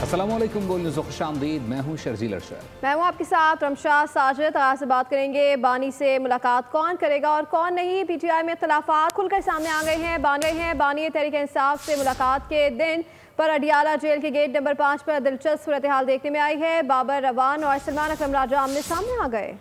अस्सलाम वालेकुम, बोल न्यूज़ खुशामदीद। मैं हूँ शर्जील अरशद। मैं हूँ आपके साथ रमशा साजिद। आज से बात करेंगे बानी से मुलाकात कौन करेगा और कौन नहीं। पीटीआई में इख्तलाफात खुलकर सामने आ गए हैं। बानी तहरीक इंसाफ से मुलाकात के दिन पर अडियाला जेल के गेट नंबर 5 पर दिलचस्प सूरत हाल देखने में आई है। बाबर रवान और सलमान अकरम राजा आमने सामने आ गए।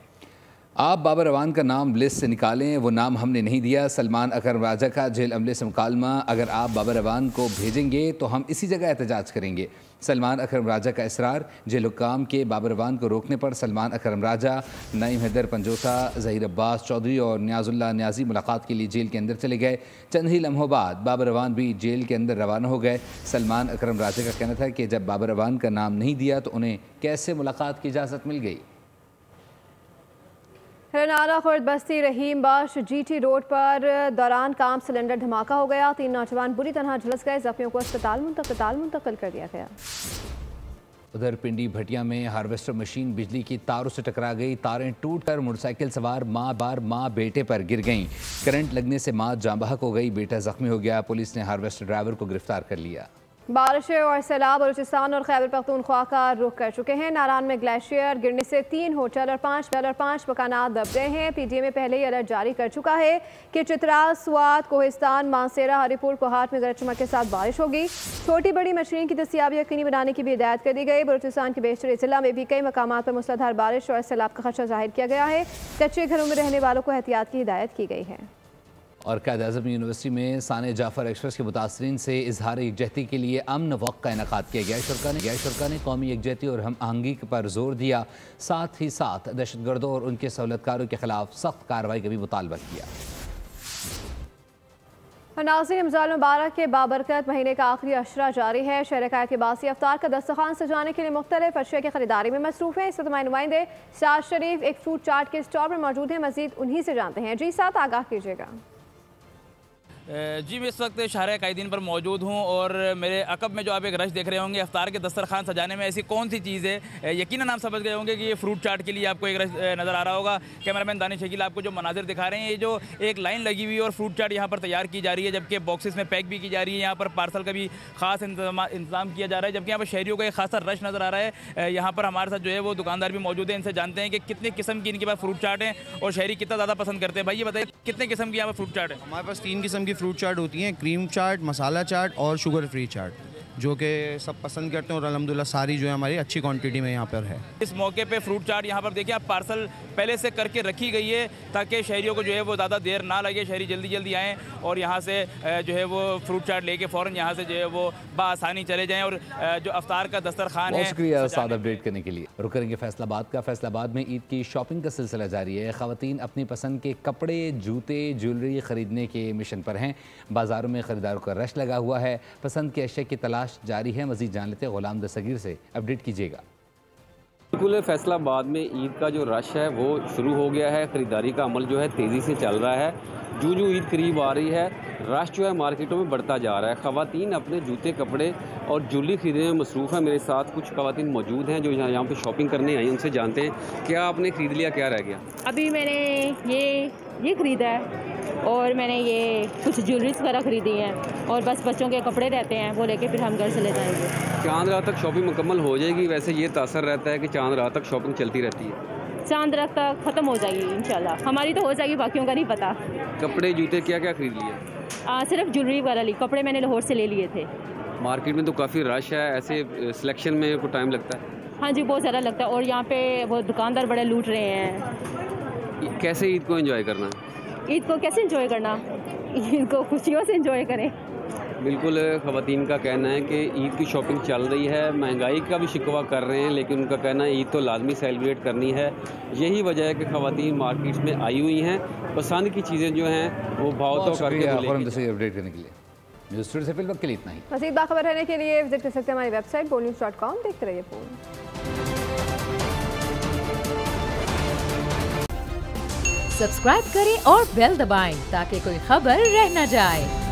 आप बाबर रवान का नाम लिस्ट से निकालें, वो नाम हमने नहीं दिया। सलमान अकरम राजा का जेल अमले से मुकालमा, अगर आप बाबर रवान को भेजेंगे तो हम इसी जगह एहतजाज करेंगे। सलमान अकरम राजा का इसरार। जेल हुक्काम के बाबर रवान को रोकने पर सलमान अकरम राजा, नईम हैदर पंजोसा, ज़हीर अब्बास चौधरी और न्याजुल्लाह न्याजी मुलाकात के लिए जेल के अंदर चले गए। चंद ही लम्हों बाद बाबर रवान भी जेल के अंदर रवाना हो गए। सलमान अकरम राजा का कहना था कि जब बाबर रवान का नाम नहीं दिया तो उन्हें कैसे मुलाकात की इजाज़त मिल गई। रनाला खुर्द बस्ती रहीम बख्श GT रोड पर दौरान काम सिलेंडर धमाका हो गया। 3 नौजवान बुरी तरह झुलस गए। जख्मियों को अस्पताल मुंतकिल कर दिया गया। उधर पिंडी भटिया में हार्वेस्टर मशीन बिजली की तारों से टकरा गई। तारें टूटकर मोटरसाइकिल सवार माँ बेटे पर गिर गईं। करंट लगने से माँ जाँ बहक हो गई, बेटा जख्मी हो गया। पुलिस ने हार्वेस्टर ड्राइवर को गिरफ्तार कर लिया। बारिशें और सैलाब बलूचिस्तान और खैबर पख्तूनख्वा का रुख कर चुके हैं। नारान में ग्लेशियर गिरने से 3 होटल और 5 मकानात दब गए हैं। PTA में पहले ही अलर्ट जारी कर चुका है कि चित्राल, स्वात, कोहिस्तान, मानसेरा, हरिपुर, कोहाट में गरज चमक के साथ बारिश होगी। छोटी बड़ी मशीन की दस्तियाबी यकीनी बनाने की भी हिदायत कर दी गई। बलूचिस्तान के बेशतर जिला में भी कई मकामात पर मूसलाधार बारिश और सैलाब का खदशा जाहिर किया गया है। कच्चे घरों में रहने वालों को एहतियात की हिदायत की गई है। और कायद-ए-आज़म यूनिवर्सिटी में साने जाफर एक्सप्रेस के मुतासरीन से इजहार यकजहती के लिए अमन वक्त का इनेकाद किया गया। शुरा ने कौमी यकजहती और हम आहंगी पर जोर दिया। साथ ही साथ दहशतगर्दों और उनके सहूलतकारों के खिलाफ सख्त कार्रवाई का भी मुतालबा किया। नाज़रीन, रमज़ान मुबारक के बाबरकत महीने का आखिरी अशरा जारी है। शहर कायद के बासी अफ्तार का दस्तरखान सजाने के लिए मुख्तलिफ अशिया की खरीदारी में मसरूफ़ है। इस वक्त हमारे नुमाइंदे साद शरीफ एक फ्रूट चाट के स्टॉल पर मौजूद हैं। मजीद उन्हीं से जानते हैं। जी साथ आगाह कीजिएगा। जी, मैं इस वक्त शहर कायदीन पर मौजूद हूँ और मेरे अकब में जो आप एक रश देख रहे होंगे अफ्तार के दस्तरखान सजाने में ऐसी कौन सी चीज़ है, यकीनन आप समझ गए होंगे कि ये फ्रूट चाट के लिए आपको एक रश नज़र आ रहा होगा। कैमरामैन दानिश शकील आपको जो मनाजिर दिखा रहे हैं, ये जो एक लाइन लगी हुई है और फ्रूट चाट यहाँ पर तैयार की जा रही है, जबकि बॉक्सेस में पैक भी की जा रही है। यहाँ पर पार्सल का भी खास इंतजाम किया जा रहा है, जबकि यहाँ पर शहरियों का एक खासा रश नज़र आ रहा है। यहाँ पर हमारे साथ जो है वो दुकानदार भी मौजूद है, इनसे जानते हैं कि कितने किस्म की इनके पास फ्रूट चाट है और शहरी कितना ज़्यादा पसंद करते हैं। भाई ये बताइए, कितने किस्म की यहाँ पर फ्रूट चाट है? हमारे पास 3 किस्म की फ्रूट चाट होती हैं, क्रीम चाट, मसाला चाट और शुगर फ्री चाट, जो कि सब पसंद करते हैं और अल्हम्दुलिल्लाह सारी जो है हमारी अच्छी क्वांटिटी में यहाँ पर है। इस मौके पे फ्रूट चाट यहाँ पर देखिए आप पार्सल पहले से करके रखी गई है ताकि शहरियों को जो है वो ज़्यादा देर ना लगे, शहरी जल्दी जल्दी आएँ और यहाँ से जो है वो फ्रूट चाट लेके फ़ौरन यहाँ से जो है वो बआसानी चले जाएँ और जो अफ्तार का दस्तरखान है। शुक्रिया साथ अपडेट करने के लिए। रुक करेंगे फैसलाबाद का। फैसलाबाद में ईद की शॉपिंग का सिलसिला जारी है। ख़वातीन अपनी पसंद के कपड़े, जूते, ज्वेलरी ख़रीदने के मिशन पर हैं। बाज़ारों में ख़रीदारों का रश लगा हुआ है। पसंद के अशिया की तलाश जारी है। मज़ीद जान लेते गुलाम दस्तगीर से, अपडेट कीजिएगा। बिल्कुल, फैसलाबाद में ईद का जो रश है वो शुरू हो गया है। ख़रीदारी का अमल जो है तेज़ी से चल रहा है। जो ईद करीब आ रही है, रश जो है मार्केटों में बढ़ता जा रहा है। ख़वातीन अपने जूते, कपड़े और ज्वेलरी खरीदने में मसरूफ़ है। मेरे साथ कुछ ख़वातीन मौजूद हैं जो यहाँ पे शॉपिंग करने आई, उनसे जानते हैं क्या आपने ख़रीद लिया, क्या रह गया? अभी मैंने ये ख़रीदा है और मैंने ये कुछ ज्वेलरीज वगैरह ख़रीदी हैं और बस बच्चों के कपड़े रहते हैं, वो लेके फिर हम घर चले जाएंगे। चांद रात तक शॉपिंग मुकम्मल हो जाएगी? वैसे ये तासर रहता है कि चांद रात तक शॉपिंग चलती रहती है। चांद रात तक ख़त्म हो जाएगी इंशाल्लाह। हमारी तो हो जाएगी, बाकियों का नहीं पता। कपड़े, जूते क्या क्या खरीद लिए? सिर्फ ज्वेलरी वगैरह ली, कपड़े मैंने लाहौर से ले लिए थे। मार्केट में तो काफ़ी रश है, ऐसे सिलेक्शन में को टाइम लगता है? हाँ जी, बहुत ज़्यादा लगता है और यहाँ पे वो दुकानदार बड़े लूट रहे हैं। कैसे ईद को एंजॉय करना है? ईद को कैसे एंजॉय करना, ईद को खुशियों से एंजॉय करें। बिल्कुल, ख़वातीन का कहना है कि ईद की शॉपिंग चल रही है। महंगाई का भी शिकवा कर रहे हैं, लेकिन उनका कहना है ईद तो लाजमी सेलिब्रेट करनी है। यही वजह है कि ख़वातीन मार्केट्स में आई हुई हैं। पसंद की चीज़ें जो हैं वो भाव तो करके अपडेट करने के लिए। न्यूज़ स्टूडियो से फिलहाल के लिए इतना ही। मज़ीद बाखबर रहने के लिए विजिट कर सकते हैं हमारी वेबसाइट boldnews.com। देखते रहिए फोन। सब्सक्राइब करें और बेल दबाएं ताकि कोई खबर रह न जाए।